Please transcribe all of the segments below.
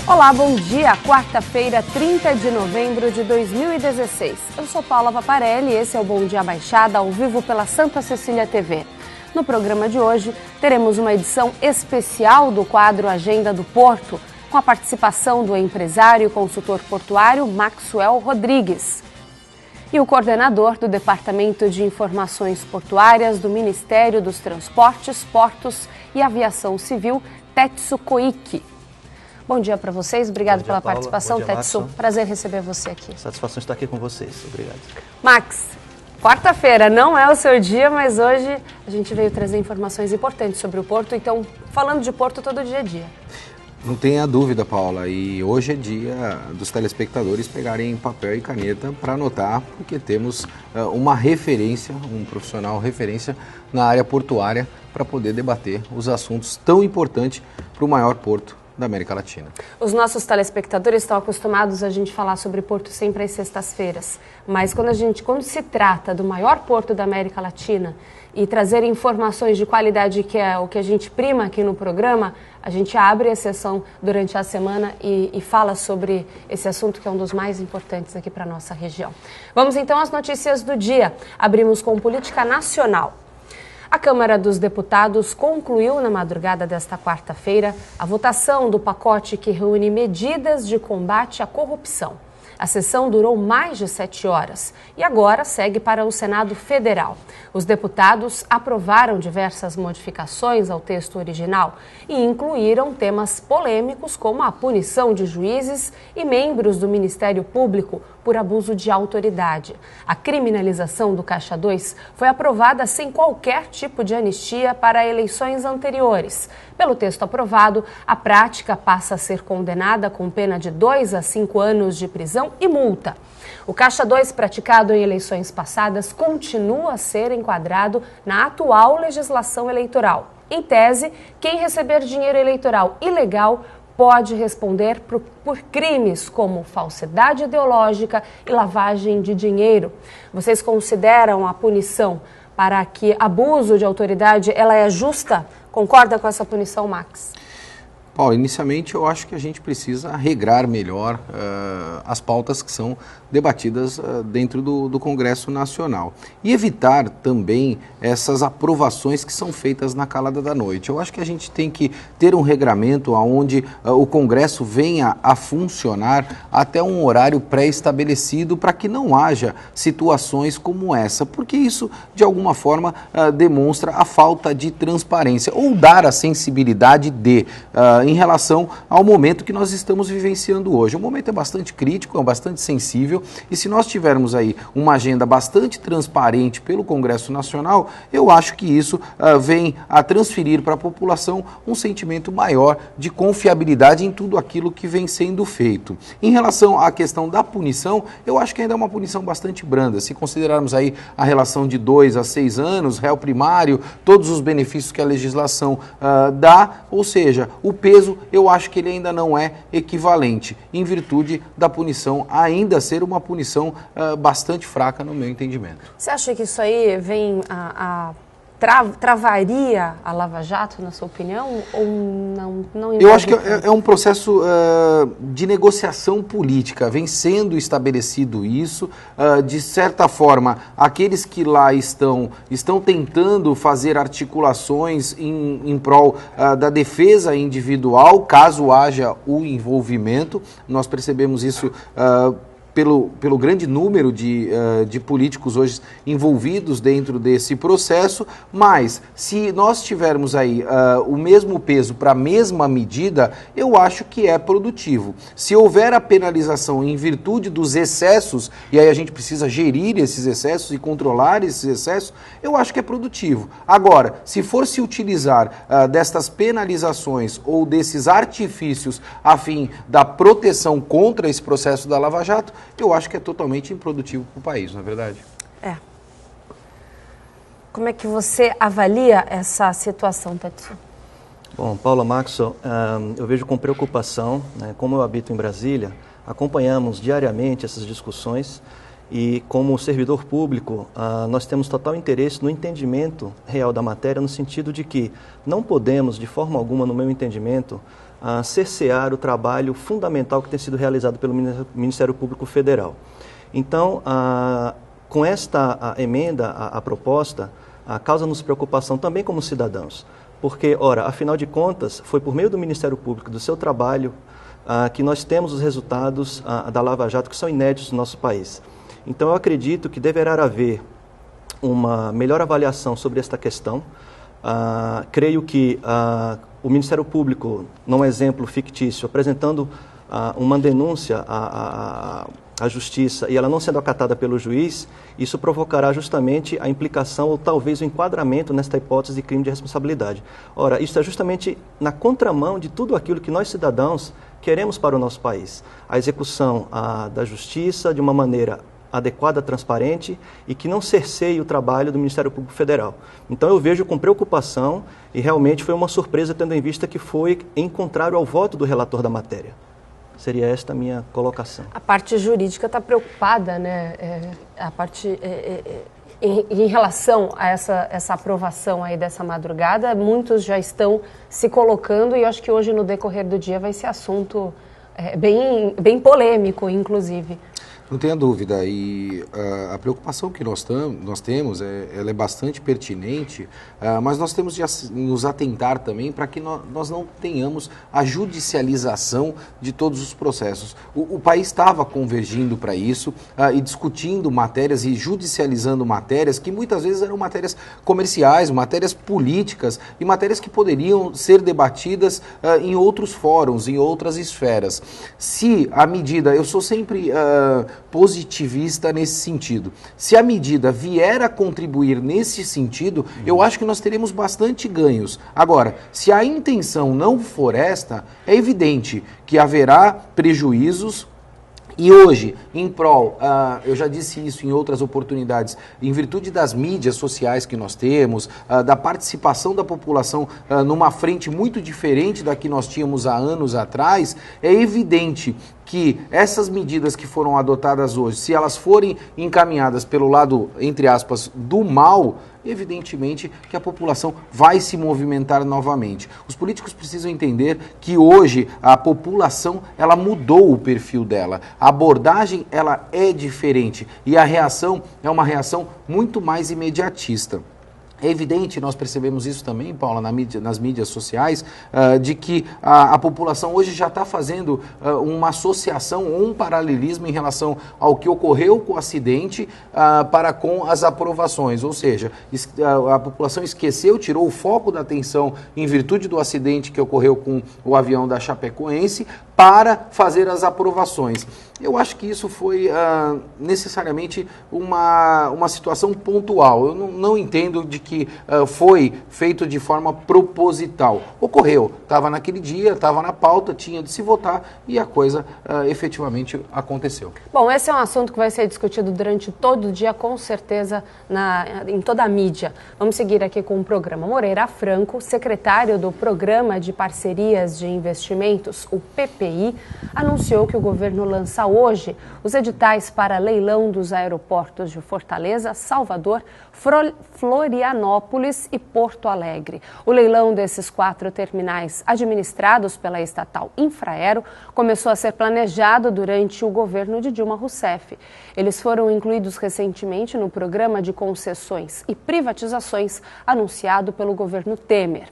Olá, bom dia! Quarta-feira, 30 de novembro de 2016. Eu sou Paula Vaparelli e esse é o Bom Dia Baixada, ao vivo pela Santa Cecília TV. No programa de hoje, teremos uma edição especial do quadro Agenda do Porto, com a participação do empresário e consultor portuário Maxwell Rodrigues. E o coordenador do Departamento de Informações Portuárias do Ministério dos Transportes, Portos e Aviação Civil, Tetsu Koike. Bom dia para vocês, obrigado pela participação, Tetsu. Prazer receber você aqui. Satisfação estar aqui com vocês, obrigado. Max, quarta-feira não é o seu dia, mas hoje a gente veio trazer informações importantes sobre o Porto, então falando de Porto todo dia a dia. Não tenha dúvida, Paula, e hoje é dia dos telespectadores pegarem papel e caneta para anotar, porque temos uma referência, um profissional referência na área portuária para poder debater os assuntos tão importantes para o maior porto da América Latina. Os nossos telespectadores estão acostumados a gente falar sobre Porto sempre às sextas-feiras, mas quando se trata do maior porto da América Latina e trazer informações de qualidade, que é o que a gente prima aqui no programa, a gente abre a sessão durante a semana e fala sobre esse assunto que é um dos mais importantes aqui para a nossa região. Vamos então às notícias do dia. Abrimos com política nacional. A Câmara dos Deputados concluiu na madrugada desta quarta-feira a votação do pacote que reúne medidas de combate à corrupção. A sessão durou mais de 7 horas e agora segue para o Senado Federal. Os deputados aprovaram diversas modificações ao texto original e incluíram temas polêmicos como a punição de juízes e membros do Ministério Público por abuso de autoridade. A criminalização do Caixa 2 foi aprovada sem qualquer tipo de anistia para eleições anteriores. Pelo texto aprovado, a prática passa a ser condenada com pena de 2 a 5 anos de prisão e multa. O Caixa 2 praticado em eleições passadas continua a ser enquadrado na atual legislação eleitoral. Em tese, quem receber dinheiro eleitoral ilegal pode responder por crimes como falsidade ideológica e lavagem de dinheiro. Vocês consideram a punição para que abuso de autoridade ela é justa? Concorda com essa punição, Max? Paulo, inicialmente eu acho que a gente precisa regrar melhor as pautas que são debatidas dentro do Congresso Nacional e evitar também essas aprovações que são feitas na calada da noite. Eu acho que a gente tem que ter um regramento onde o Congresso venha a funcionar até um horário pré-estabelecido para que não haja situações como essa, porque isso de alguma forma demonstra a falta de transparência ou dar a sensibilidade em relação ao momento que nós estamos vivenciando hoje. O momento é bastante crítico, é bastante sensível e se nós tivermos aí uma agenda bastante transparente pelo Congresso Nacional, eu acho que isso vem a transferir para a população um sentimento maior de confiabilidade em tudo aquilo que vem sendo feito. Em relação à questão da punição, eu acho que ainda é uma punição bastante branda. Se considerarmos aí a relação de 2 a 6 anos, réu primário, todos os benefícios que a legislação dá, ou seja, o peso eu acho que ele ainda não é equivalente, em virtude da punição ainda ser uma punição bastante fraca no meu entendimento. Você acha que isso aí vem travaria a Lava Jato, na sua opinião, ou não Eu acho que é um processo de negociação política, vem sendo estabelecido isso, de certa forma, aqueles que lá estão tentando fazer articulações em prol da defesa individual, caso haja o envolvimento, nós percebemos isso pelo grande número de políticos hoje envolvidos dentro desse processo, mas se nós tivermos aí o mesmo peso para a mesma medida, eu acho que é produtivo. Se houver a penalização em virtude dos excessos, e aí a gente precisa gerir esses excessos e controlar esses excessos, eu acho que é produtivo. Agora, se for se utilizar destas penalizações ou desses artifícios a fim da proteção contra esse processo da Lava Jato, eu acho que é totalmente improdutivo para o país, não é verdade? É. Como é que você avalia essa situação, Tetsu? Bom, Paula, Maxwell, eu vejo com preocupação, né, como eu habito em Brasília, acompanhamos diariamente essas discussões e como servidor público, nós temos total interesse no entendimento real da matéria, no sentido de que não podemos, de forma alguma, no meu entendimento, cercear o trabalho fundamental que tem sido realizado pelo Ministério Público Federal. Então, com esta emenda, a proposta, causa-nos preocupação também como cidadãos, porque, ora, afinal de contas, foi por meio do Ministério Público, do seu trabalho, que nós temos os resultados da Lava Jato que são inéditos no nosso país. Então, eu acredito que deverá haver uma melhor avaliação sobre esta questão. Creio que o Ministério Público, num exemplo fictício, apresentando uma denúncia à Justiça e ela não sendo acatada pelo juiz, isso provocará justamente a implicação ou talvez o enquadramento nesta hipótese de crime de responsabilidade. Ora, isso é justamente na contramão de tudo aquilo que nós cidadãos queremos para o nosso país. A execução da Justiça de uma maneira adequada, transparente e que não cerceie o trabalho do Ministério Público Federal. Então eu vejo com preocupação e realmente foi uma surpresa tendo em vista que foi em contrário ao voto do relator da matéria. Seria esta a minha colocação. A parte jurídica está preocupada, né? A parte em relação a essa aprovação aí dessa madrugada, muitos já estão se colocando e eu acho que hoje no decorrer do dia vai ser assunto bem polêmico, inclusive. Não tenha dúvida, e a preocupação que nós temos, ela é bastante pertinente, mas nós temos de nos atentar também para que nós não tenhamos a judicialização de todos os processos. O país estava convergindo para isso e discutindo matérias e judicializando matérias que muitas vezes eram matérias comerciais, matérias políticas e matérias que poderiam ser debatidas em outros fóruns, em outras esferas. Se a medida, eu sou sempre positivista nesse sentido. Se a medida vier a contribuir nesse sentido, eu acho que nós teremos bastante ganhos. Agora, se a intenção não for esta, é evidente que haverá prejuízos. E hoje, em prol, eu já disse isso em outras oportunidades, em virtude das mídias sociais que nós temos, da participação da população numa frente muito diferente da que nós tínhamos há anos atrás, é evidente que essas medidas que foram adotadas hoje, se elas forem encaminhadas pelo lado, entre aspas, do mal, evidentemente que a população vai se movimentar novamente. Os políticos precisam entender que hoje a população, ela mudou o perfil dela. A abordagem, ela é diferente e a reação é uma reação muito mais imediatista. É evidente, nós percebemos isso também, Paula, nas mídias sociais, de que a população hoje já está fazendo uma associação ou um paralelismo em relação ao que ocorreu com o acidente para com as aprovações. Ou seja, a população esqueceu, tirou o foco da atenção em virtude do acidente que ocorreu com o avião da Chapecoense para fazer as aprovações. Eu acho que isso foi necessariamente uma situação pontual. Eu não entendo de que foi feito de forma proposital. Ocorreu, estava naquele dia, estava na pauta, tinha de se votar e a coisa efetivamente aconteceu. Bom, esse é um assunto que vai ser discutido durante todo o dia, com certeza, em toda a mídia. Vamos seguir aqui com o programa. Moreira Franco, secretário do Programa de Parcerias de Investimentos, o PPI, anunciou que o governo lança hoje os editais para leilão dos aeroportos de Fortaleza, Salvador, Florianópolis e Porto Alegre. O leilão desses 4 terminais administrados pela estatal Infraero começou a ser planejado durante o governo de Dilma Rousseff. Eles foram incluídos recentemente no programa de concessões e privatizações anunciado pelo governo Temer.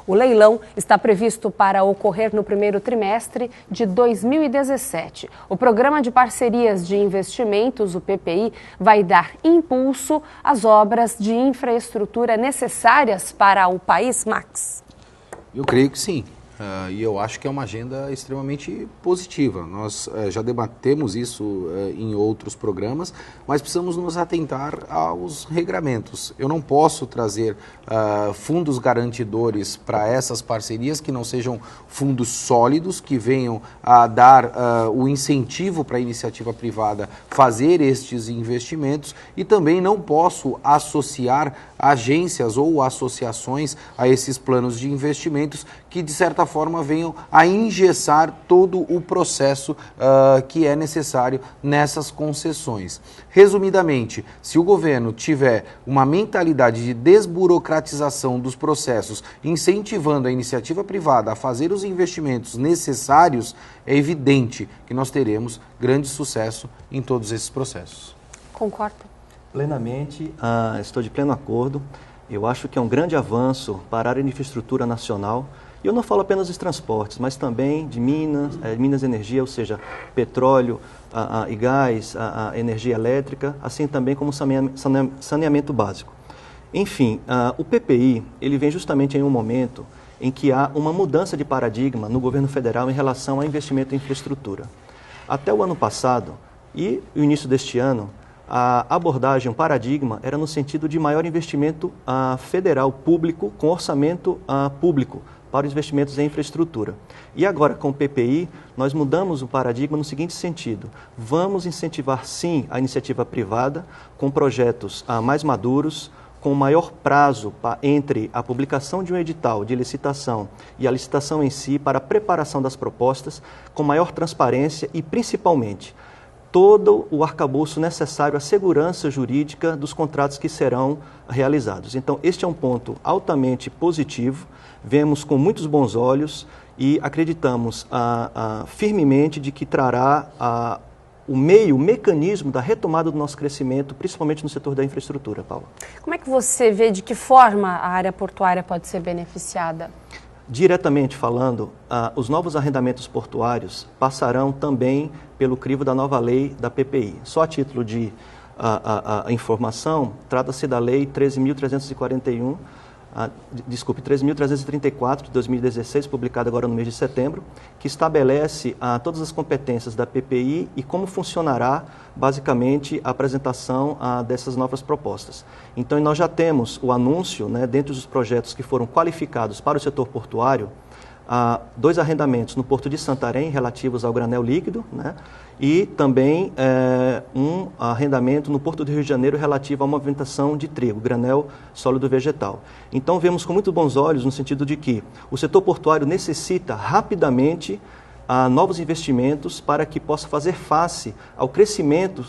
O leilão está previsto para ocorrer no primeiro trimestre de 2017. O Programa de Parcerias de Investimentos, o PPI, vai dar impulso às obras de infraestrutura necessárias para o país, Max? Eu creio que sim. E eu acho que é uma agenda extremamente positiva. Nós já debatemos isso em outros programas, mas precisamos nos atentar aos regramentos. Eu não posso trazer fundos garantidores para essas parcerias que não sejam fundos sólidos, que venham a dar o incentivo para a iniciativa privada fazer estes investimentos, e também não posso associar agências ou associações a esses planos de investimentos que, de certa forma, venham a engessar todo o processo que é necessário nessas concessões. Resumidamente, se o governo tiver uma mentalidade de desburocratização dos processos, incentivando a iniciativa privada a fazer os investimentos necessários, é evidente que nós teremos grande sucesso em todos esses processos. Concordo? Plenamente, estou de pleno acordo. Eu acho que é um grande avanço para a área de infraestrutura nacional. E eu não falo apenas dos transportes, mas também de minas e energia, ou seja, petróleo e gás, energia elétrica, assim também como saneamento básico. Enfim, o PPI ele vem justamente em um momento em que há uma mudança de paradigma no governo federal em relação ao investimento em infraestrutura. Até o ano passado e o início deste ano, a abordagem, o paradigma, era no sentido de maior investimento federal público com orçamento público para os investimentos em infraestrutura. E agora, com o PPI, nós mudamos o paradigma no seguinte sentido: vamos incentivar, sim, a iniciativa privada com projetos mais maduros, com maior prazo entre a publicação de um edital de licitação e a licitação em si, para a preparação das propostas, com maior transparência e, principalmente, todo o arcabouço necessário à segurança jurídica dos contratos que serão realizados. Então, este é um ponto altamente positivo, vemos com muitos bons olhos e acreditamos firmemente de que trará o mecanismo da retomada do nosso crescimento, principalmente no setor da infraestrutura, Paula. Como é que você vê de que forma a área portuária pode ser beneficiada? Diretamente falando, os novos arrendamentos portuários passarão também pelo crivo da nova lei da PPI. Só a título de informação, trata-se da Lei 13.334 de 2016, publicada agora no mês de setembro, que estabelece todas as competências da PPI e como funcionará, basicamente, a apresentação dessas novas propostas. Então, nós já temos o anúncio, dentro dos projetos que foram qualificados para o setor portuário, 2 arrendamentos no Porto de Santarém relativos ao granel líquido, e também um arrendamento no Porto do Rio de Janeiro relativo à movimentação de trigo, granel sólido vegetal. Então vemos com muito bons olhos no sentido de que o setor portuário necessita rapidamente novos investimentos para que possa fazer face ao crescimento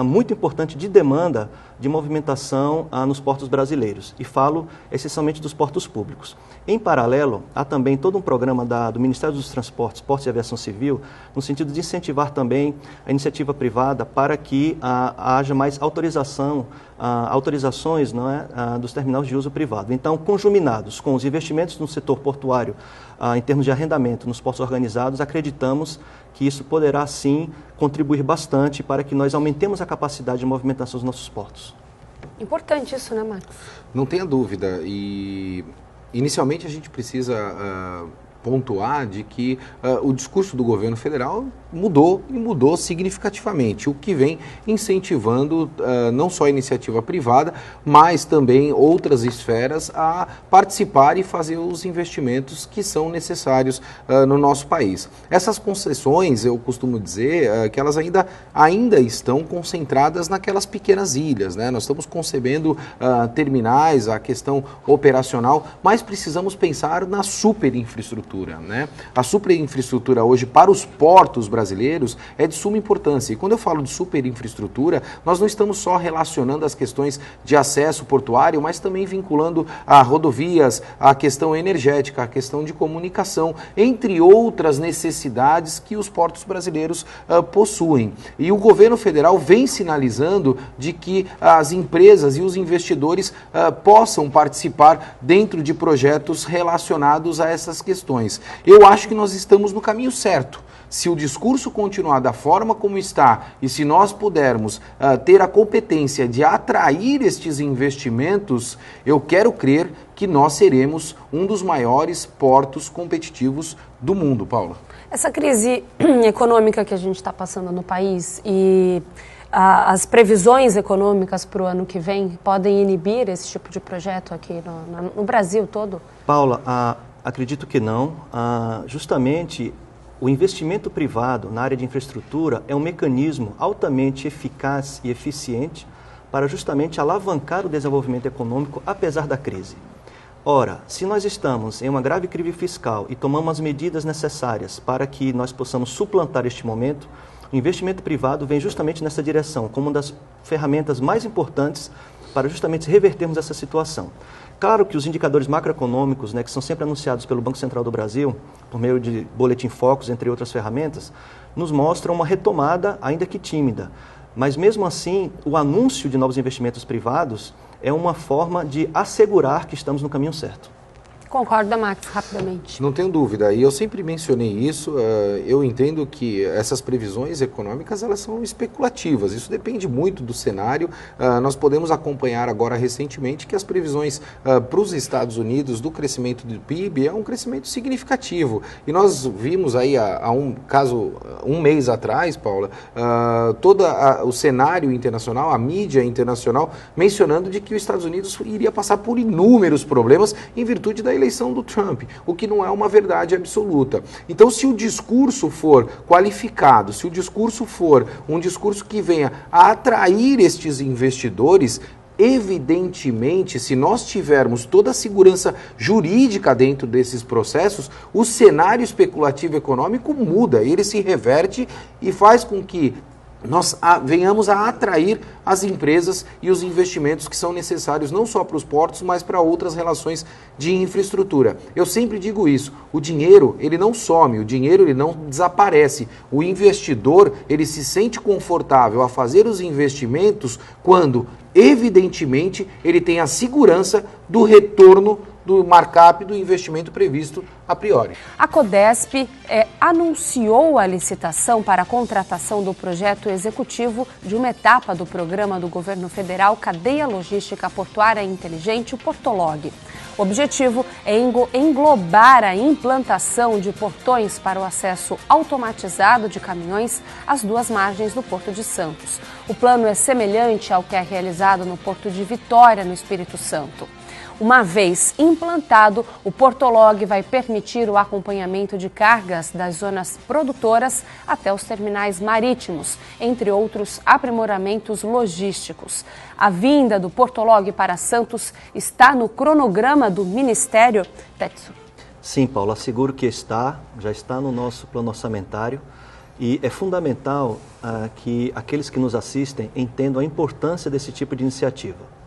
muito importante de demanda de movimentação nos portos brasileiros. E falo essencialmente dos portos públicos. Em paralelo, há também todo um programa do Ministério dos Transportes, Portos e Aviação Civil, no sentido de incentivar também a iniciativa privada para que haja mais autorizações dos terminais de uso privado. Então, conjuminados com os investimentos no setor portuário, em termos de arrendamento nos portos organizados, acreditamos que isso poderá, sim, contribuir bastante para que nós aumentemos a capacidade de movimentação dos nossos portos. Importante isso, né, Marcos? Não tenha dúvida. E, inicialmente, a gente precisa pontuar de que o discurso do governo federal mudou e mudou significativamente, o que vem incentivando não só a iniciativa privada, mas também outras esferas a participar e fazer os investimentos que são necessários no nosso país. Essas concessões, eu costumo dizer que elas ainda estão concentradas naquelas pequenas ilhas, Nós estamos concebendo terminais, a questão operacional, mas precisamos pensar na superinfraestrutura. A superinfraestrutura hoje para os portos brasileiros é de suma importância. E quando eu falo de superinfraestrutura, nós não estamos só relacionando as questões de acesso portuário, mas também vinculando a rodovias, a questão energética, a questão de comunicação, entre outras necessidades que os portos brasileiros possuem. E o governo federal vem sinalizando de que as empresas e os investidores possam participar dentro de projetos relacionados a essas questões. Eu acho que nós estamos no caminho certo. Se o discurso continuar da forma como está e se nós pudermos ter a competência de atrair estes investimentos, eu quero crer que nós seremos um dos maiores portos competitivos do mundo, Paula. Essa crise econômica que a gente está passando no país e as previsões econômicas para o ano que vem podem inibir esse tipo de projeto aqui no Brasil todo? Paula, acredito que não. Justamente o investimento privado na área de infraestrutura é um mecanismo altamente eficaz e eficiente para justamente alavancar o desenvolvimento econômico apesar da crise. Ora, se nós estamos em uma grave crise fiscal e tomamos as medidas necessárias para que nós possamos suplantar este momento, o investimento privado vem justamente nessa direção, como uma das ferramentas mais importantes para justamente revertermos essa situação. Claro que os indicadores macroeconômicos, né, que são sempre anunciados pelo Banco Central do Brasil, por meio de Boletim Focus, entre outras ferramentas, nos mostram uma retomada, ainda que tímida. Mas mesmo assim, o anúncio de novos investimentos privados é uma forma de assegurar que estamos no caminho certo. Concorda, Max, rapidamente. Não tenho dúvida, e eu sempre mencionei isso, eu entendo que essas previsões econômicas, elas são especulativas, isso depende muito do cenário. Nós podemos acompanhar agora recentemente que as previsões para os Estados Unidos do crescimento do PIB é um crescimento significativo, e nós vimos aí um mês atrás, Paula, todo o cenário internacional, a mídia internacional, mencionando de que os Estados Unidos iria passar por inúmeros problemas em virtude da eleição do Trump, o que não é uma verdade absoluta. Então, se o discurso for qualificado, se o discurso for um discurso que venha a atrair estes investidores, evidentemente, se nós tivermos toda a segurança jurídica dentro desses processos, o cenário especulativo econômico muda, ele se reverte e faz com que nós venhamos a atrair as empresas e os investimentos que são necessários não só para os portos, mas para outras relações de infraestrutura. Eu sempre digo isso, o dinheiro ele não some, o dinheiro ele não desaparece. O investidor ele se sente confortável a fazer os investimentos quando, evidentemente, ele tem a segurança do retorno do markup do investimento previsto a priori. A Codesp anunciou a licitação para a contratação do projeto executivo de uma etapa do programa do governo federal Cadeia Logística Portuária Inteligente, o Portolog. O objetivo é englobar a implantação de portões para o acesso automatizado de caminhões às duas margens do Porto de Santos. O plano é semelhante ao que é realizado no Porto de Vitória, no Espírito Santo. Uma vez implantado, o Portolog vai permitir o acompanhamento de cargas das zonas produtoras até os terminais marítimos, entre outros aprimoramentos logísticos. A vinda do Portolog para Santos está no cronograma do Ministério. Tetsu. Sim, Paulo, asseguro que já está no nosso plano orçamentário e é fundamental que aqueles que nos assistem entendam a importância desse tipo de iniciativa.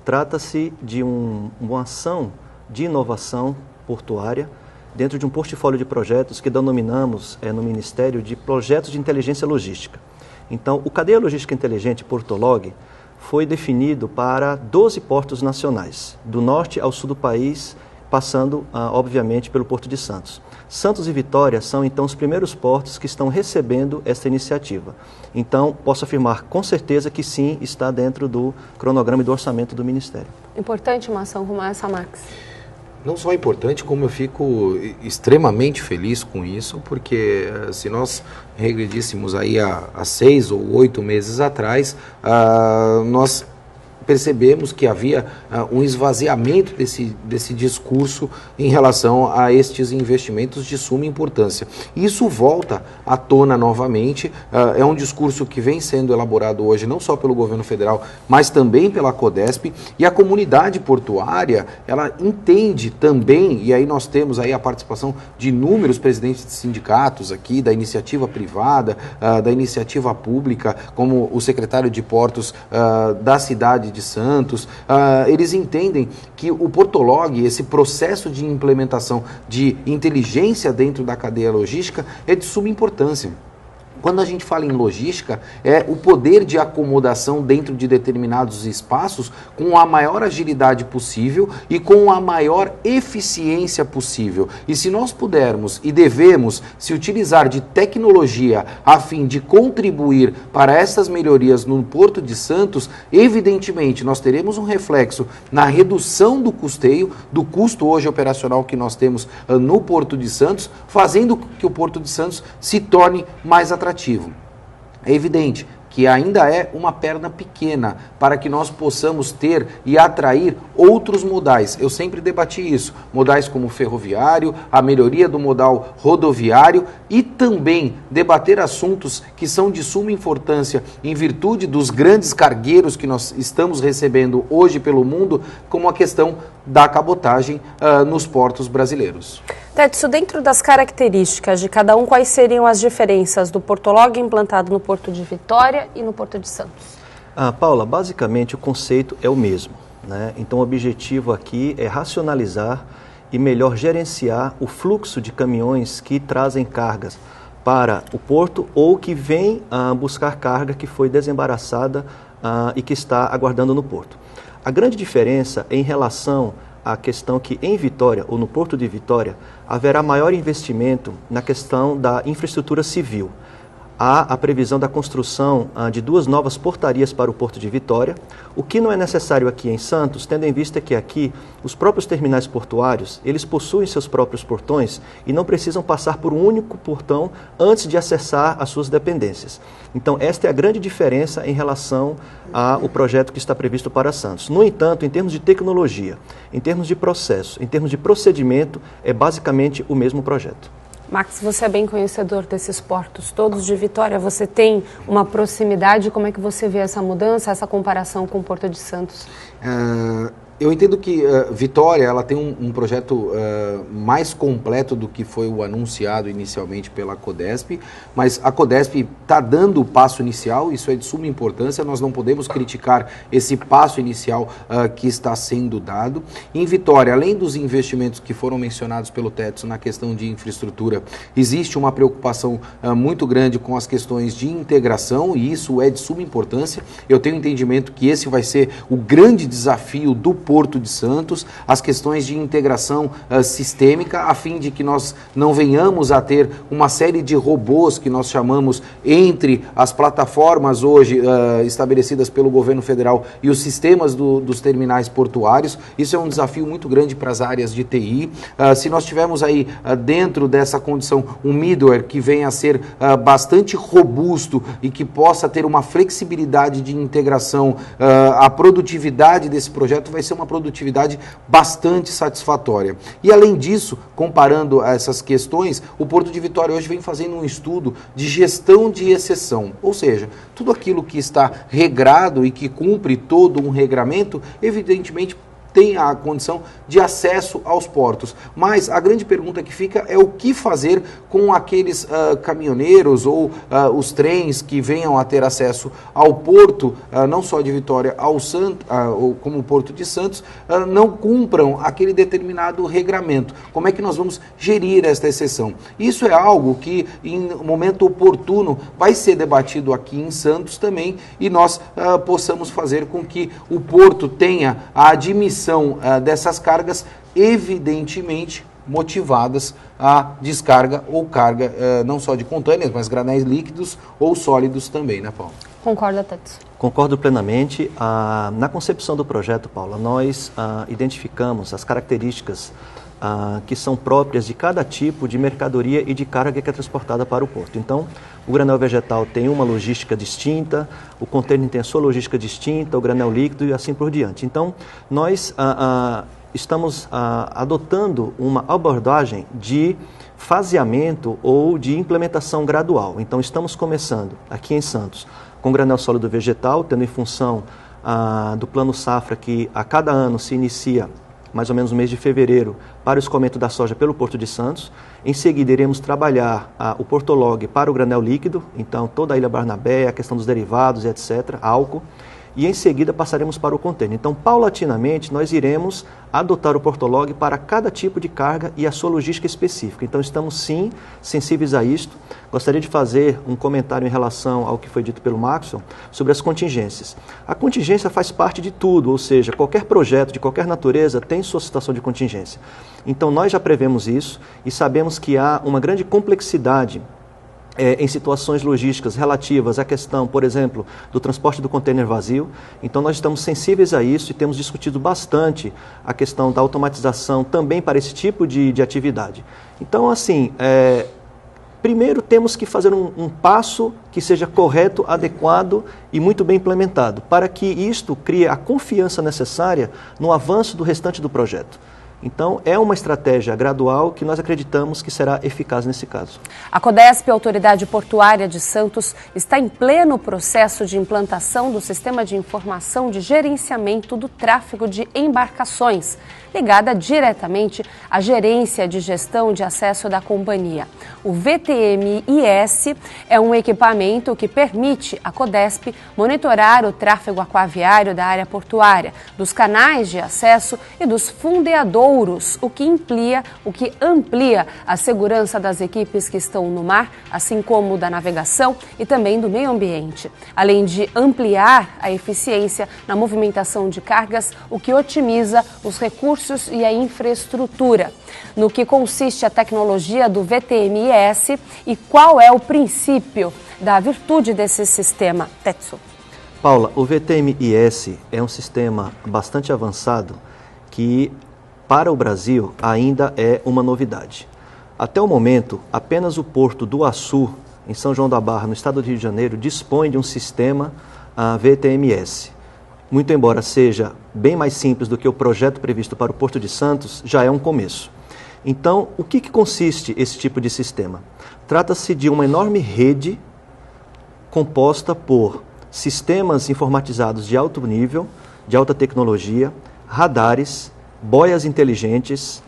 Trata-se de uma ação de inovação portuária dentro de um portfólio de projetos que denominamos no Ministério de Projetos de Inteligência Logística. Então, o Cadeia Logística Inteligente Portolog foi definido para 12 portos nacionais, do norte ao sul do país, passando, obviamente, pelo Porto de Santos. Santos e Vitória são, então, os primeiros portos que estão recebendo esta iniciativa. Então, posso afirmar com certeza que sim, está dentro do cronograma e do orçamento do Ministério. Importante uma ação como essa, Max. Não só importante, como eu fico extremamente feliz com isso, porque se nós regredíssemos aí há 6 ou 8 meses atrás, nós percebemos que havia um esvaziamento desse discurso em relação a estes investimentos de suma importância. Isso volta à tona novamente, é um discurso que vem sendo elaborado hoje não só pelo governo federal, mas também pela Codesp, e a comunidade portuária, ela entende também, e aí nós temos aí a participação de inúmeros presidentes de sindicatos aqui, da iniciativa privada, da iniciativa pública, como o secretário de Portos da cidade de Santos, eles entendem que o Portolog, esse processo de implementação de inteligência dentro da cadeia logística, é de suma importância. Quando a gente fala em logística, é o poder de acomodação dentro de determinados espaços com a maior agilidade possível e com a maior eficiência possível. E se nós pudermos e devemos se utilizar de tecnologia a fim de contribuir para essas melhorias no Porto de Santos, evidentemente nós teremos um reflexo na redução do custeio, do custo hoje operacional que nós temos no Porto de Santos, fazendo que o Porto de Santos se torne mais atrativo. É evidente, que ainda é uma perna pequena para que nós possamos ter e atrair outros modais. Eu sempre debati isso, modais como ferroviário, a melhoria do modal rodoviário e também debater assuntos que são de suma importância em virtude dos grandes cargueiros que nós estamos recebendo hoje pelo mundo, como a questão da cabotagem nos portos brasileiros. Tetsu, dentro das características de cada um, quais seriam as diferenças do portolog implantado no Porto de Vitória e no Porto de Santos? Paula, basicamente o conceito é o mesmo, né? Então o objetivo aqui é racionalizar e melhor gerenciar o fluxo de caminhões que trazem cargas para o porto ou que vêm buscar carga que foi desembaraçada e que está aguardando no porto. A grande diferença é em relação à questão que em Vitória, ou no Porto de Vitória, haverá maior investimento na questão da infraestrutura civil. Há a previsão da construção de 2 novas portarias para o Porto de Vitória, o que não é necessário aqui em Santos, tendo em vista que aqui os próprios terminais portuários, eles possuem seus próprios portões e não precisam passar por um único portão antes de acessar as suas dependências. Então, esta é a grande diferença em relação ao projeto que está previsto para Santos. No entanto, em termos de tecnologia, em termos de processo, em termos de procedimento, é basicamente o mesmo projeto. Max, você é bem conhecedor desses portos todos de Vitória, você tem uma proximidade, como é que você vê essa mudança, essa comparação com o Porto de Santos? Eu entendo que Vitória ela tem um projeto mais completo do que foi o anunciado inicialmente pela Codesp, mas a Codesp está dando o passo inicial, isso é de suma importância, nós não podemos criticar esse passo inicial que está sendo dado. Em Vitória, além dos investimentos que foram mencionados pelo Tetsu na questão de infraestrutura, existe uma preocupação muito grande com as questões de integração e isso é de suma importância. Eu tenho entendimento que esse vai ser o grande desafio do Porto de Santos, as questões de integração sistêmica, a fim de que nós não venhamos a ter uma série de robôs que nós chamamos entre as plataformas hoje estabelecidas pelo governo federal e os sistemas dos terminais portuários. Isso é um desafio muito grande para as áreas de TI. Se nós tivermos aí dentro dessa condição um middleware que venha a ser bastante robusto e que possa ter uma flexibilidade de integração, a produtividade desse projeto vai ser uma produtividade bastante satisfatória. E além disso, comparando essas questões, o Porto de Vitória hoje vem fazendo um estudo de gestão de exceção, ou seja, tudo aquilo que está regrado e que cumpre todo um regramento, evidentemente tem a condição de acesso aos portos. Mas a grande pergunta que fica é o que fazer com aqueles caminhoneiros ou os trens que venham a ter acesso ao porto, não só de Vitória, ou como o Porto de Santos, não cumpram aquele determinado regramento. Como é que nós vamos gerir esta exceção? Isso é algo que, em momento oportuno, vai ser debatido aqui em Santos também e nós possamos fazer com que o porto tenha a admissão dessas cargas, evidentemente motivadas à descarga ou carga não só de contêineres, mas granéis líquidos ou sólidos também, né, Paulo? Concorda, Tetsu? Concordo plenamente. Na concepção do projeto, Paula, nós identificamos as características que são próprias de cada tipo de mercadoria e de carga que é transportada para o porto. Então, o granel vegetal tem uma logística distinta, o contêiner tem a sua logística distinta, o granel líquido e assim por diante. Então, nós estamos adotando uma abordagem de faseamento ou de implementação gradual. Então, estamos começando aqui em Santos com granel sólido vegetal, tendo em função do plano safra que a cada ano se inicia mais ou menos no mês de fevereiro, para o escoamento da soja pelo Porto de Santos. Em seguida, iremos trabalhar o portolog para o granel líquido, então toda a Ilha Barnabé, a questão dos derivados, etc., álcool. E em seguida passaremos para o contêiner. Então, paulatinamente, nós iremos adotar o portolog para cada tipo de carga e a sua logística específica. Então, estamos sim sensíveis a isto. Gostaria de fazer um comentário em relação ao que foi dito pelo Maxwell sobre as contingências. A contingência faz parte de tudo, ou seja, qualquer projeto de qualquer natureza tem sua situação de contingência. Então, nós já prevemos isso e sabemos que há uma grande complexidade em situações logísticas relativas à questão, por exemplo, do transporte do contêiner vazio. Então, nós estamos sensíveis a isso e temos discutido bastante a questão da automatização também para esse tipo de atividade. Então, assim, Primeiro, temos que fazer um passo que seja correto, adequado e muito bem implementado, para que isto crie a confiança necessária no avanço do restante do projeto. Então, é uma estratégia gradual que nós acreditamos que será eficaz nesse caso. A Codesp, a Autoridade Portuária de Santos, está em pleno processo de implantação do Sistema de Informação de Gerenciamento do Tráfego de Embarcações, ligada diretamente à Gerência de Gestão de Acesso da companhia. O VTMIS é um equipamento que permite à Codesp monitorar o tráfego aquaviário da área portuária, dos canais de acesso e dos fundeadouros, o que amplia a segurança das equipes que estão no mar, assim como da navegação e também do meio ambiente, além de ampliar a eficiência na movimentação de cargas, o que otimiza os recursos e a infraestrutura. No que consiste a tecnologia do VTMIS e qual é o princípio da virtude desse sistema? Tetsu. Paula, o VTMIS é um sistema bastante avançado que, para o Brasil, ainda é uma novidade. Até o momento, apenas o Porto do Açu, em São João da Barra, no estado do Rio de Janeiro, dispõe de um sistema VTMIS. Muito embora seja bem mais simples do que o projeto previsto para o Porto de Santos, já é um começo. Então, o que consiste esse tipo de sistema? Trata-se de uma enorme rede composta por sistemas informatizados de alto nível, de alta tecnologia, radares, boias inteligentes,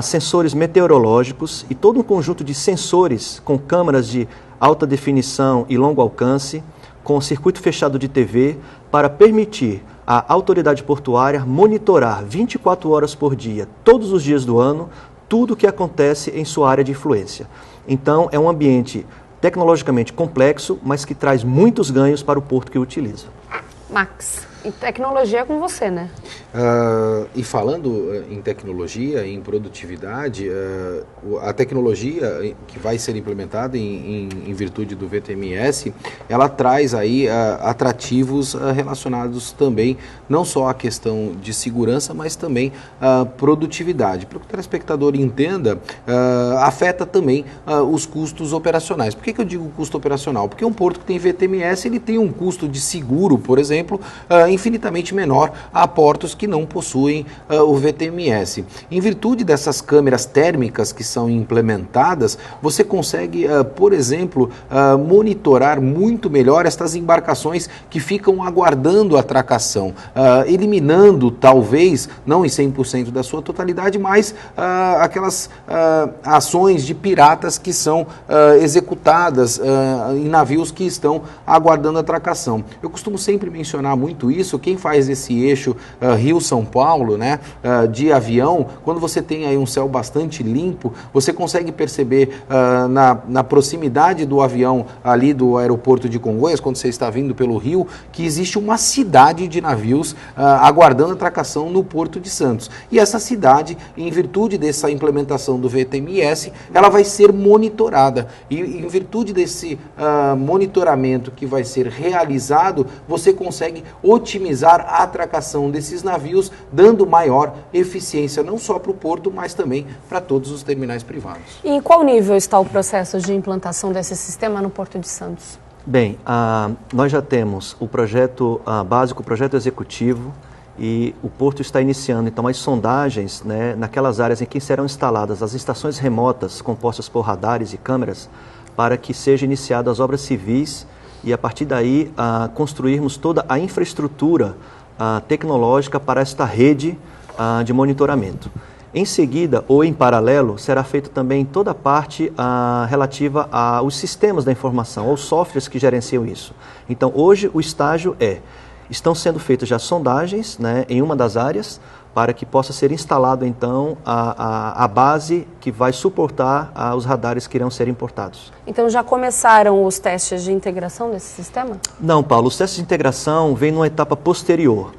sensores meteorológicos e todo um conjunto de sensores com câmeras de alta definição e longo alcance, com circuito fechado de TV, para permitir à autoridade portuária monitorar 24 horas por dia, todos os dias do ano, tudo o que acontece em sua área de influência. Então, é um ambiente tecnologicamente complexo, mas que traz muitos ganhos para o porto que o utiliza. Max, e tecnologia é com você, né? E falando em tecnologia, em produtividade, a tecnologia que vai ser implementada em virtude do VTMIS, ela traz aí atrativos relacionados também, não só à questão de segurança, mas também à produtividade. Para que o telespectador entenda, afeta também os custos operacionais. Por que eu digo custo operacional? Porque um porto que tem VTMIS, ele tem um custo de seguro, por exemplo, infinitamente menor a portos que não possuem o VTMIS. Em virtude dessas câmeras térmicas que são implementadas, você consegue, por exemplo, monitorar muito melhor estas embarcações que ficam aguardando a atracação, eliminando, talvez, não em 100% da sua totalidade, mas aquelas ações de piratas que são executadas em navios que estão aguardando a atracação. Eu costumo sempre mencionar muito isso. Quem faz esse eixo Rio-São Paulo, né, de avião, quando você tem aí um céu bastante limpo, você consegue perceber na proximidade do avião ali do aeroporto de Congonhas, quando você está vindo pelo rio, que existe uma cidade de navios aguardando atracação no Porto de Santos. E essa cidade, em virtude dessa implementação do VTMIS, ela vai ser monitorada. E em virtude desse monitoramento que vai ser realizado, você consegue otimizar a atracação desses navios, dando maior eficiência não só para o porto, mas também para todos os terminais privados. E em qual nível está o processo de implantação desse sistema no Porto de Santos? Bem, nós já temos o projeto básico, o projeto executivo, e o Porto está iniciando, então, as sondagens, né, naquelas áreas em que serão instaladas as estações remotas compostas por radares e câmeras, para que sejam iniciadas as obras civis e, a partir daí, construirmos toda a infraestrutura tecnológica para esta rede de monitoramento. Em seguida, ou em paralelo, será feita também toda a parte relativa aos sistemas da informação, aos softwares que gerenciam isso. Então, hoje, o estágio estão sendo feitas já sondagens, né, em uma das áreas, para que possa ser instalado, então, a base que vai suportar os radares que irão ser importados. Então, já começaram os testes de integração desse sistema? Não, Paulo, os testes de integração vêm numa etapa posterior.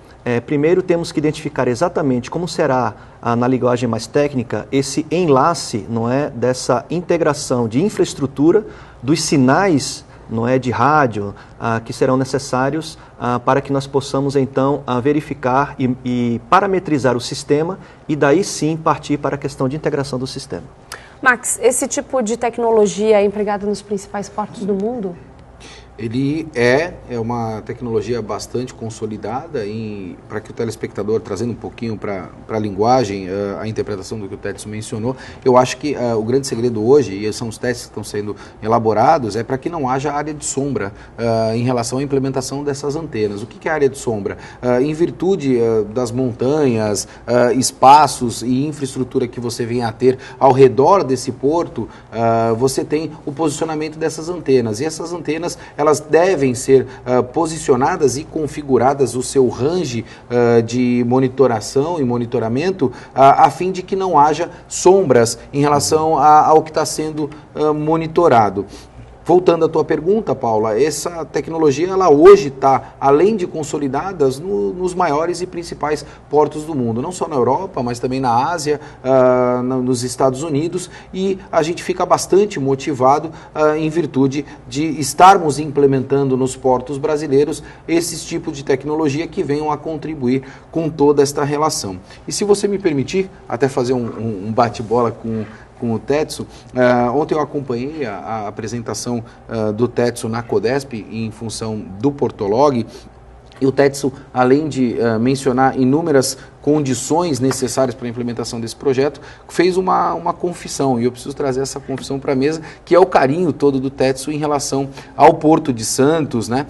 Primeiro, temos que identificar exatamente como será, na linguagem mais técnica, esse enlace, não é, dessa integração de infraestrutura, dos sinais, não é, de rádio, que serão necessários para que nós possamos, então, verificar e parametrizar o sistema e daí sim partir para a questão de integração do sistema. Max, esse tipo de tecnologia é empregada nos principais portos do mundo? Ele é uma tecnologia bastante consolidada para que o telespectador, trazendo um pouquinho para a linguagem, a interpretação do que o Tetsu mencionou, eu acho que o grande segredo hoje, e são os testes que estão sendo elaborados, é para que não haja área de sombra em relação à implementação dessas antenas. O que é área de sombra? Em virtude das montanhas, espaços e infraestrutura que você venha a ter ao redor desse porto, você tem o posicionamento dessas antenas. E essas antenas, elas devem ser posicionadas e configuradas o seu range de monitoração e monitoramento a fim de que não haja sombras em relação ao que está sendo monitorado. Voltando à tua pergunta, Paula, essa tecnologia, ela hoje está, além de consolidadas, nos maiores e principais portos do mundo, não só na Europa, mas também na Ásia, nos Estados Unidos, e a gente fica bastante motivado em virtude de estarmos implementando nos portos brasileiros esses tipos de tecnologia que venham a contribuir com toda esta relação. E se você me permitir, até fazer um bate-bola com o Tetsu. Ontem eu acompanhei a apresentação do Tetsu na Codesp em função do Portolog, e o Tetsu, além de mencionar inúmeras condições necessárias para a implementação desse projeto, fez uma confissão, e eu preciso trazer essa confissão para a mesa, que é o carinho todo do Tetsu em relação ao Porto de Santos, né,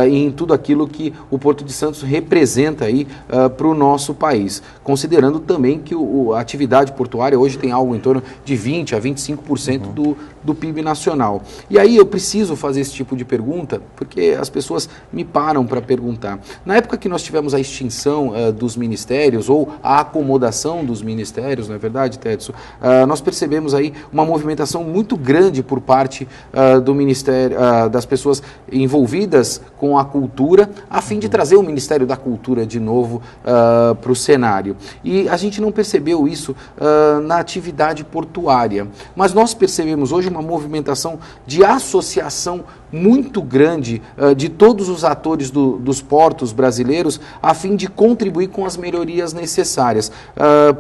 e em tudo aquilo que o Porto de Santos representa aí para o nosso país, considerando também que a atividade portuária hoje tem algo em torno de 20% a 25% do PIB nacional. E aí eu preciso fazer esse tipo de pergunta, porque as pessoas me param para perguntar. Na época que nós tivemos a extinção dos ministérios, ou a acomodação dos ministérios, não é verdade, Tetsu? Nós percebemos aí uma movimentação muito grande por parte do Ministério, das pessoas envolvidas com a cultura, a fim de trazer o Ministério da Cultura de novo para o cenário. E a gente não percebeu isso na atividade portuária, mas nós percebemos hoje uma movimentação de associação muito grande de todos os atores dos portos brasileiros, a fim de contribuir com as melhorias necessárias.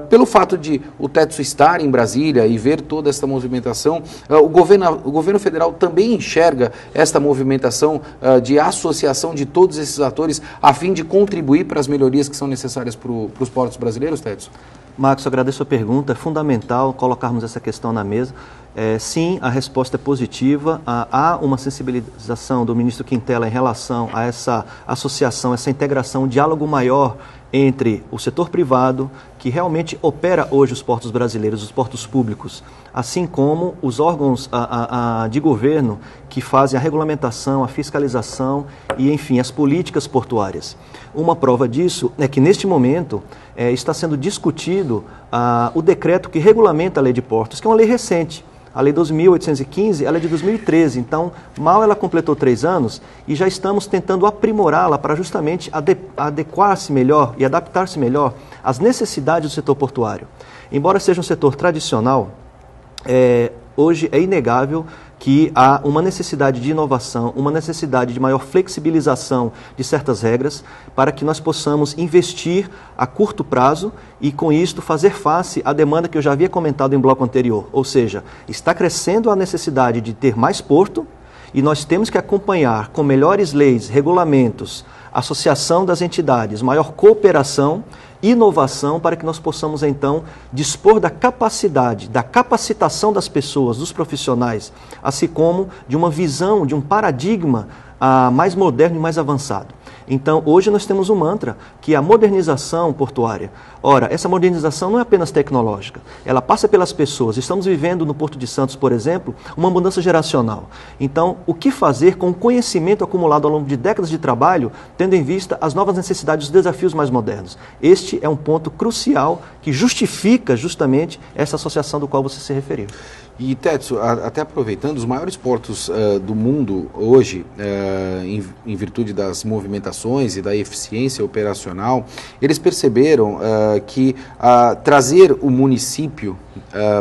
Pelo fato de o Tetsu estar em Brasília e ver toda essa movimentação, o governo federal também enxerga esta movimentação de associação de todos esses atores, a fim de contribuir para as melhorias que são necessárias para os portos brasileiros, Tetsu? Marcos, eu agradeço a pergunta. É fundamental colocarmos essa questão na mesa. Sim, a resposta é positiva. Há uma sensibilização do ministro Quintela em relação a essa associação, essa integração, um diálogo maior entre o setor privado, que realmente opera hoje os portos brasileiros, os portos públicos, assim como os órgãos de governo que fazem a regulamentação, a fiscalização e, enfim, as políticas portuárias. Uma prova disso é que, neste momento, está sendo discutido o decreto que regulamenta a Lei de Portos, que é uma lei recente. A Lei 2.815, ela é de 2013, então mal ela completou 3 anos e já estamos tentando aprimorá-la para justamente adequar-se melhor e adaptar-se melhor às necessidades do setor portuário. Embora seja um setor tradicional, hoje é inegável que há uma necessidade de inovação, uma necessidade de maior flexibilização de certas regras para que nós possamos investir a curto prazo e, com isto, fazer face à demanda que eu já havia comentado em bloco anterior. Ou seja, está crescendo a necessidade de ter mais porto e nós temos que acompanhar com melhores leis, regulamentos, associação das entidades, maior cooperação, inovação, para que nós possamos, então, dispor da capacidade, da capacitação das pessoas, dos profissionais, assim como de uma visão, de um paradigma mais moderno e mais avançado. Então, hoje nós temos um mantra, que é a modernização portuária. Ora, essa modernização não é apenas tecnológica, ela passa pelas pessoas. Estamos vivendo no Porto de Santos, por exemplo, uma mudança geracional. Então, o que fazer com o conhecimento acumulado ao longo de décadas de trabalho, tendo em vista as novas necessidades e os desafios mais modernos? Este é um ponto crucial que justifica justamente essa associação do qual você se referiu. E, Tetsu, até aproveitando, os maiores portos do mundo hoje, em virtude das movimentações e da eficiência operacional, eles perceberam que trazer o município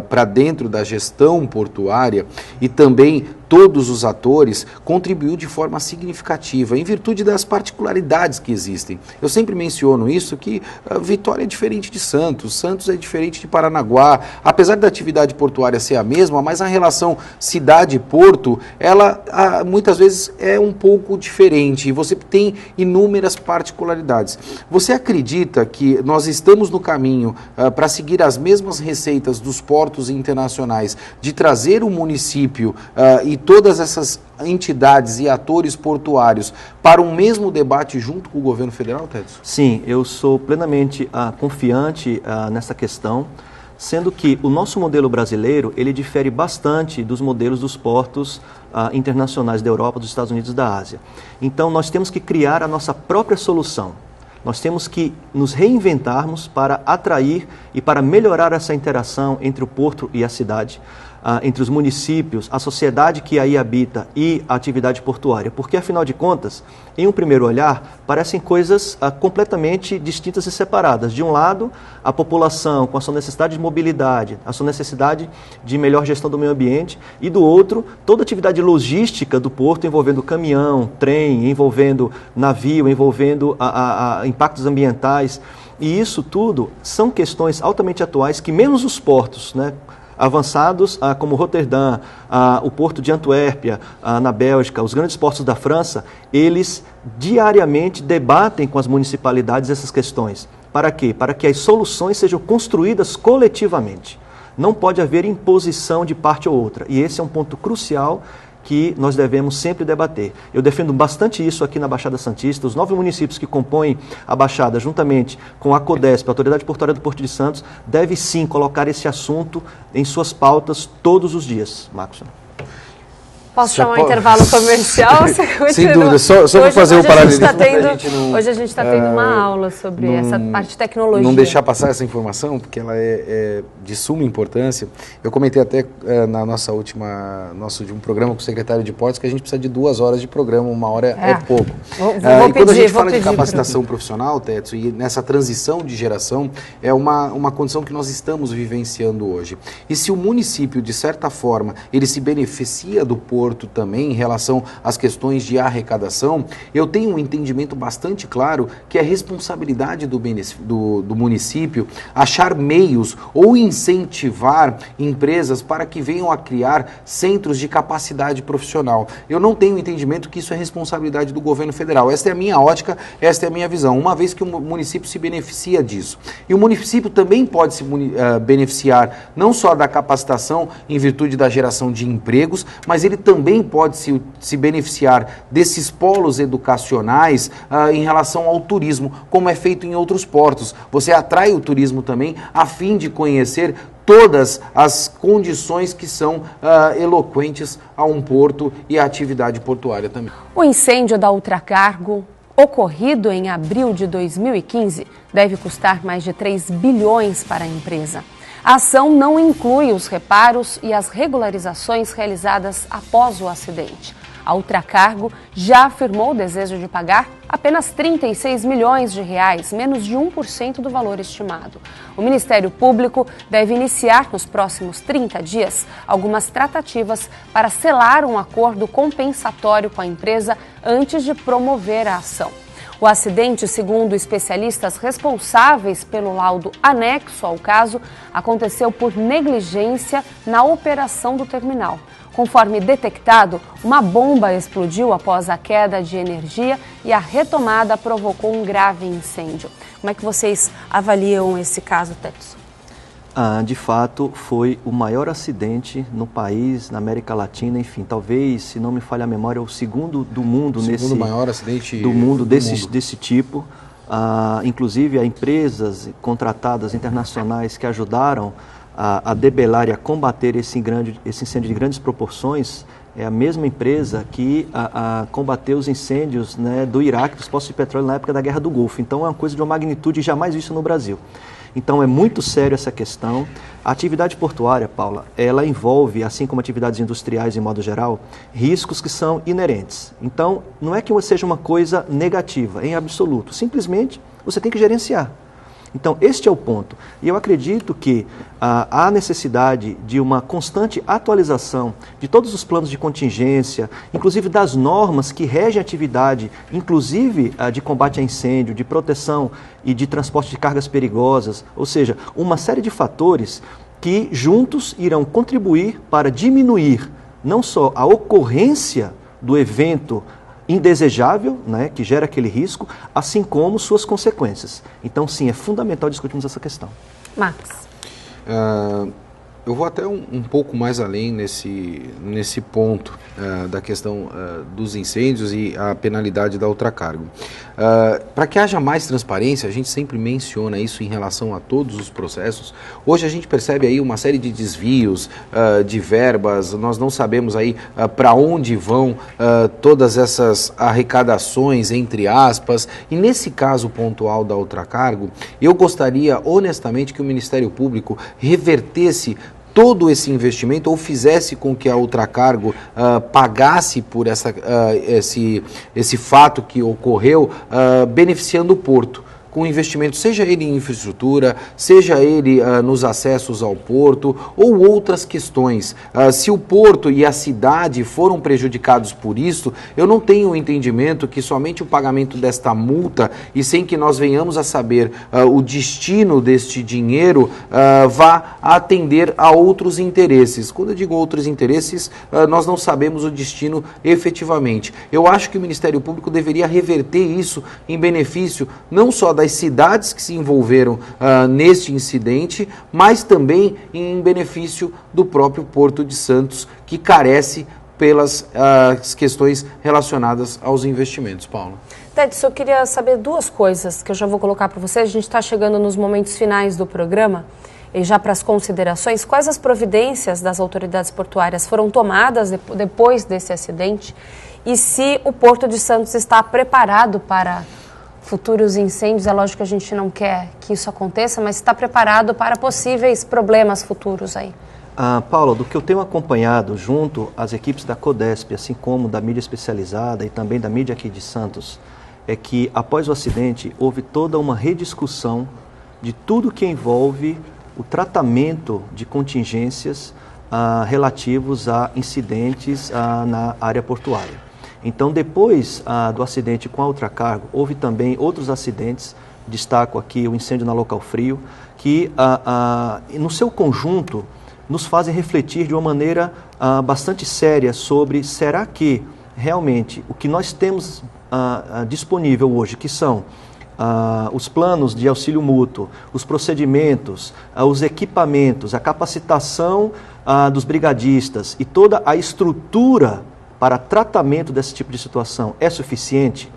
para dentro da gestão portuária e também todos os atores, contribuiu de forma significativa, em virtude das particularidades que existem. Eu sempre menciono isso, que Vitória é diferente de Santos, Santos é diferente de Paranaguá, apesar da atividade portuária ser a mesma, mas a relação cidade-porto, ela muitas vezes é um pouco diferente, e você tem inúmeras particularidades. Você acredita que nós estamos no caminho para seguir as mesmas receitas dos portos internacionais, de trazer o município e todas essas entidades e atores portuários para um mesmo debate junto com o governo federal, Tedson? Sim, eu sou plenamente confiante nessa questão, sendo que o nosso modelo brasileiro, ele difere bastante dos modelos dos portos internacionais da Europa, dos Estados Unidos e da Ásia. Então, nós temos que criar a nossa própria solução. Nós temos que nos reinventarmos para atrair e para melhorar essa interação entre o porto e a cidade, entre os municípios, a sociedade que aí habita e a atividade portuária. Porque, afinal de contas, em um primeiro olhar, parecem coisas completamente distintas e separadas. De um lado, a população com a sua necessidade de mobilidade, a sua necessidade de melhor gestão do meio ambiente, e do outro, toda a atividade logística do porto envolvendo caminhão, trem, envolvendo navio, envolvendo impactos ambientais. E isso tudo são questões altamente atuais que menos os portos, né, avançados como Roterdã, o porto de Antuérpia, na Bélgica, os grandes portos da França, eles diariamente debatem com as municipalidades essas questões. Para quê? Para que as soluções sejam construídas coletivamente. Não pode haver imposição de parte ou outra. E esse é um ponto crucial que nós devemos sempre debater. Eu defendo bastante isso aqui na Baixada Santista. Os 9 municípios que compõem a Baixada, juntamente com a CODESP, a Autoridade Portuária do Porto de Santos, deve sim colocar esse assunto em suas pautas todos os dias. Maxson. Posso chamar um intervalo comercial? Sem dúvida, só para fazer o paralelismo. Hoje a gente está tendo uma aula sobre essa parte de tecnologia. Não deixar passar essa informação, porque ela é de suma importância. Eu comentei até na nosso último programa com o secretário de Portos que a gente precisa de 2 horas de programa, 1 hora é pouco. Quando a gente fala de capacitação profissional, Tedson, e nessa transição de geração, é uma condição que nós estamos vivenciando hoje. E se o município, de certa forma, ele se beneficia do porto também em relação às questões de arrecadação, eu tenho um entendimento bastante claro que é responsabilidade do município achar meios ou incentivar empresas para que venham a criar centros de capacidade profissional. Eu não tenho entendimento que isso é responsabilidade do governo federal. Esta é a minha ótica, esta é a minha visão, uma vez que o município se beneficia disso. E o município também pode se beneficiar não só da capacitação em virtude da geração de empregos, mas ele também pode se beneficiar desses polos educacionais em relação ao turismo, como é feito em outros portos. Você atrai o turismo também a fim de conhecer todas as condições que são eloquentes a um porto e à atividade portuária também. O incêndio da Ultracargo, ocorrido em abril de 2015, deve custar mais de 3 bilhões para a empresa. A ação não inclui os reparos e as regularizações realizadas após o acidente. A Ultracargo já afirmou o desejo de pagar apenas 36 milhões de reais, menos de 1% do valor estimado. O Ministério Público deve iniciar nos próximos 30 dias algumas tratativas para selar um acordo compensatório com a empresa antes de promover a ação. O acidente, segundo especialistas responsáveis pelo laudo anexo ao caso, aconteceu por negligência na operação do terminal. Conforme detectado, uma bomba explodiu após a queda de energia e a retomada provocou um grave incêndio. Como é que vocês avaliam esse caso, Tedson? De fato, foi o maior acidente no país, na América Latina, enfim, talvez, se não me falha a memória, o segundo do mundo maior acidente do mundo desse tipo. Inclusive, há empresas contratadas internacionais que ajudaram a debelar e a combater esse incêndio de grandes proporções. É a mesma empresa que combateu os incêndios, né, do Iraque, dos poços de petróleo na época da Guerra do Golfo. Então, é uma coisa de uma magnitude jamais vista no Brasil. Então, é muito sério essa questão. A atividade portuária, Paula, ela envolve, assim como atividades industriais em modo geral, riscos que são inerentes. Então, não é que seja uma coisa negativa, em absoluto. Simplesmente, você tem que gerenciar. Então, este é o ponto. E eu acredito que há necessidade de uma constante atualização de todos os planos de contingência, inclusive das normas que regem a atividade, inclusive de combate a incêndio, de proteção e de transporte de cargas perigosas, ou seja, uma série de fatores que juntos irão contribuir para diminuir não só a ocorrência do evento indesejável, né, que gera aquele risco, assim como suas consequências. Então, sim, é fundamental discutirmos essa questão. Max. Eu vou até um pouco mais além nesse ponto da questão dos incêndios e a penalidade da ultracargo. Para que haja mais transparência, a gente sempre menciona isso em relação a todos os processos. Hoje a gente percebe aí uma série de desvios de verbas, nós não sabemos aí para onde vão todas essas arrecadações, entre aspas, e nesse caso pontual da ultracargo, eu gostaria honestamente que o Ministério Público revertesse todo esse investimento ou fizesse com que a ultracargo pagasse por esse fato que ocorreu, beneficiando o porto, com investimento, seja ele em infraestrutura, seja ele nos acessos ao porto ou outras questões. Se o porto e a cidade foram prejudicados por isso, eu não tenho o entendimento que somente o pagamento desta multa e sem que nós venhamos a saber o destino deste dinheiro vá atender a outros interesses. Quando eu digo outros interesses, nós não sabemos o destino efetivamente. Eu acho que o Ministério Público deveria reverter isso em benefício não só das cidades que se envolveram neste incidente, mas também em benefício do próprio Porto de Santos, que carece pelas questões relacionadas aos investimentos. Paulo. Tedson, eu queria saber duas coisas que eu já vou colocar para você. A gente está chegando nos momentos finais do programa e já para as considerações. Quais as providências das autoridades portuárias foram tomadas depois desse acidente e se o Porto de Santos está preparado para futuros incêndios? É lógico que a gente não quer que isso aconteça, mas está preparado para possíveis problemas futuros aí? Paula, do que eu tenho acompanhado junto às equipes da CODESP, assim como da mídia especializada e também da mídia aqui de Santos, é que após o acidente houve toda uma rediscussão de tudo que envolve o tratamento de contingências relativos a incidentes na área portuária. Então, depois do acidente com a ultracargo, houve também outros acidentes, destaco aqui o incêndio na Local Frio, que no seu conjunto nos fazem refletir de uma maneira bastante séria sobre será que realmente o que nós temos disponível hoje, que são os planos de auxílio mútuo, os procedimentos, os equipamentos, a capacitação dos brigadistas e toda a estrutura para tratamento desse tipo de situação é suficiente?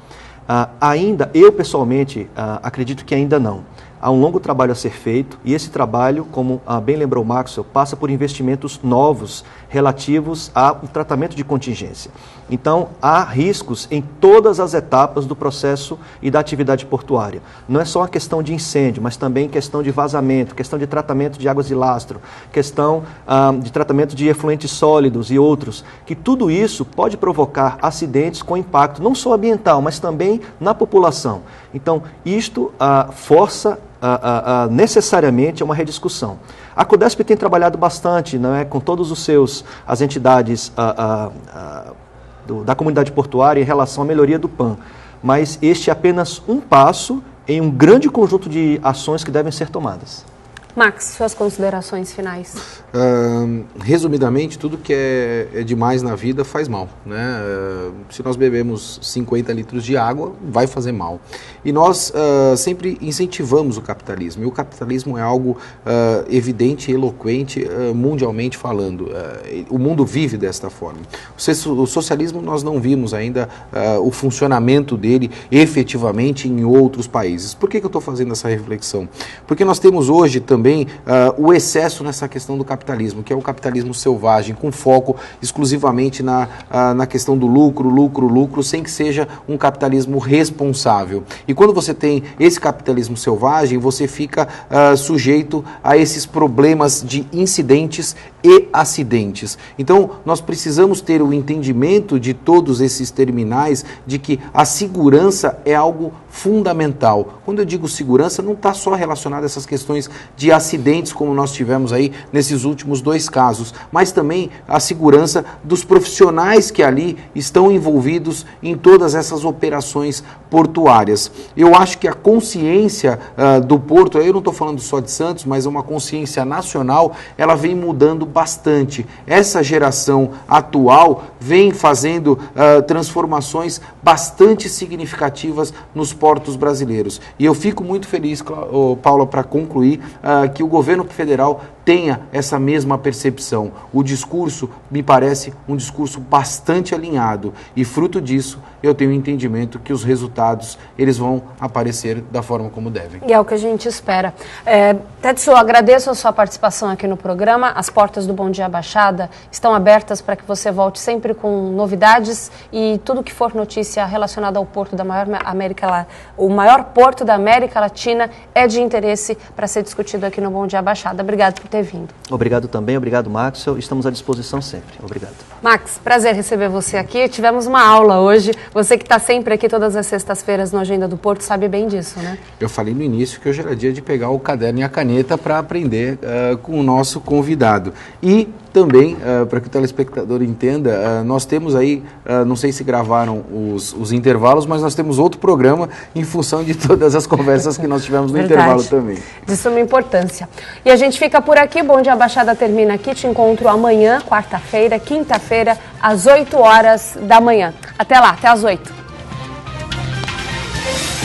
Ainda, eu pessoalmente acredito que ainda não. Há um longo trabalho a ser feito e esse trabalho, como bem lembrou o Maxwell, passa por investimentos novos relativos ao tratamento de contingência. Então, há riscos em todas as etapas do processo e da atividade portuária. Não é só uma questão de incêndio, mas também questão de vazamento, questão de tratamento de águas de lastro, questão de tratamento de efluentes sólidos e outros, que tudo isso pode provocar acidentes com impacto não só ambiental, mas também na população. Então, isto força necessariamente uma rediscussão. A CODESP tem trabalhado bastante, não é, com todos as entidades da comunidade portuária em relação à melhoria do PAN, mas este é apenas um passo em um grande conjunto de ações que devem ser tomadas. Max, suas considerações finais. Resumidamente, tudo que é demais na vida faz mal, né? Se nós bebemos 50 litros de água, vai fazer mal. E nós sempre incentivamos o capitalismo. E o capitalismo é algo evidente e eloquente mundialmente falando. O mundo vive desta forma. O socialismo, nós não vimos ainda o funcionamento dele efetivamente em outros países. Por que eu estou fazendo essa reflexão? Porque nós temos hoje também o excesso nessa questão do capitalismo, que é o capitalismo selvagem, com foco exclusivamente na questão do lucro, sem que seja um capitalismo responsável. E quando você tem esse capitalismo selvagem, você fica sujeito a esses problemas de incidentes e acidentes. Então, nós precisamos ter o entendimento de todos esses terminais de que a segurança é algo fundamental. Quando eu digo segurança, não está só relacionado a essas questões de acidentes como nós tivemos aí nesses últimos 2 casos, mas também a segurança dos profissionais que ali estão envolvidos em todas essas operações portuárias. Eu acho que a consciência do Porto, eu não estou falando só de Santos, mas é uma consciência nacional, ela vem mudando bastante. Essa geração atual vem fazendo transformações bastante significativas nos portos brasileiros. E eu fico muito feliz, Paula, para concluir, que o governo federal tenha essa mesma percepção. O discurso me parece um discurso bastante alinhado e fruto disso eu tenho entendimento que os resultados eles vão aparecer da forma como devem. E é o que a gente espera. Tetsu, eu agradeço a sua participação aqui no programa. As portas do Bom Dia Baixada estão abertas para que você volte sempre com novidades e tudo que for notícia relacionada ao porto da o maior porto da América Latina é de interesse para ser discutido aqui no Bom Dia Baixada. Obrigado por ter vindo. Obrigado também, obrigado, Maxwell. Estamos à disposição sempre. Obrigado. Max, prazer receber você aqui. Tivemos uma aula hoje. Você que está sempre aqui todas as sextas-feiras no Agenda do Porto sabe bem disso, né? Eu falei no início que hoje era dia de pegar o caderno e a caneta para aprender com o nosso convidado. E também, para que o telespectador entenda, nós temos aí, não sei se gravaram os intervalos, mas nós temos outro programa em função de todas as conversas que nós tivemos no intervalo também. De suma importância. E a gente fica por aqui, Bom Dia Baixada termina aqui, te encontro amanhã, quarta-feira, quinta-feira, às 8 horas da manhã. Até lá, até às 8.